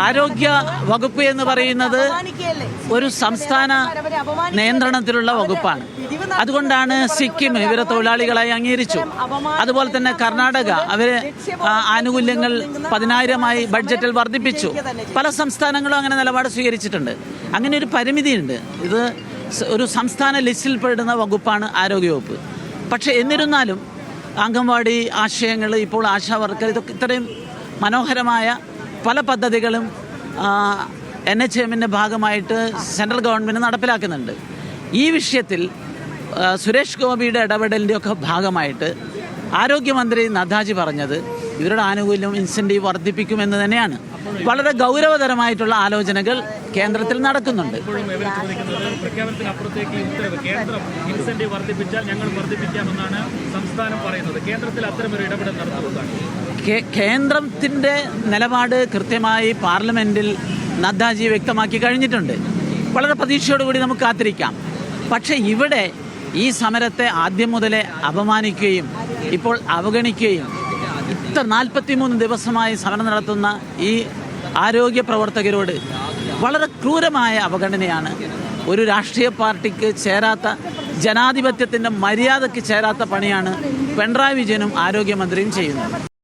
ആരോഗ്യ വകുപ്പ് എന്ന് പറയുന്നത് ഒരു സംസ്ഥാന നിയന്ത്രണത്തിലുള്ള വകുപ്പാണ്. അതുകൊണ്ടാണ് സിക്കിം ഇവരെ തൊഴിലാളികളായി അംഗീകരിച്ചു. അതുപോലെ തന്നെ കർണാടക അവര് ആനുകൂല്യങ്ങൾ 10,000-ആയി ബഡ്ജറ്റിൽ വർദ്ധിപ്പിച്ചു. പല സംസ്ഥാനങ്ങളും അങ്ങനെ നിലപാട് സ്വീകരിച്ചിട്ടുണ്ട്. അങ്ങനെ ഒരു പരിമിതിയുണ്ട്. ഇത് ഒരു സംസ്ഥാന ലിസ്റ്റിൽ പെടുന്ന വകുപ്പാണ് ആരോഗ്യവകുപ്പ്. പക്ഷേ എന്നിരുന്നാലും അംഗൻവാടി ആശയങ്ങൾ, ഇപ്പോൾ ആശാ വർക്കർ, ഇതൊക്കെ ഇത്രയും മനോഹരമായ പല പദ്ധതികളും NHMന്റെ ഭാഗമായിട്ട് സെൻട്രൽ ഗവൺമെൻറ് നടപ്പിലാക്കുന്നുണ്ട്. ഈ വിഷയത്തിൽ സുരേഷ് ഗോപിയുടെ ഇടപെടലിൻ്റെയൊക്കെ ഭാഗമായിട്ട് ആരോഗ്യമന്ത്രി നദ്ദാജി പറഞ്ഞത് ഇവരുടെ ആനുകൂല്യം ഇൻസെൻറ്റീവ് വർദ്ധിപ്പിക്കുമെന്ന് തന്നെയാണ്. വളരെ ഗൗരവതരമായിട്ടുള്ള ആലോചനകൾ കേന്ദ്രത്തിൽ നടക്കുന്നുണ്ട്. കേന്ദ്രത്തിൻ്റെ നിലപാട് കൃത്യമായി പാർലമെൻറ്റിൽ നദ്ദാജി വ്യക്തമാക്കി കഴിഞ്ഞിട്ടുണ്ട്. വളരെ പ്രതീക്ഷയോടുകൂടി നമുക്ക് കാത്തിരിക്കാം. പക്ഷേ ഇവിടെ ഈ സമരത്തെ ആദ്യം മുതലേ അപമാനിക്കുകയും ഇപ്പോൾ അവഗണിക്കുകയും 43 ദിവസമായി സമരം നടത്തുന്ന ഈ ആരോഗ്യ പ്രവർത്തകരോട് വളരെ ക്രൂരമായ അവഗണനയാണ്. ഒരു രാഷ്ട്രീയ പാർട്ടിക്ക് ചേരാത്ത, ജനാധിപത്യത്തിൻ്റെ മര്യാദയ്ക്ക് ചേരാത്ത പണിയാണ് പിണറായി വിജയനും ആരോഗ്യമന്ത്രിയും ചെയ്യുന്നത്.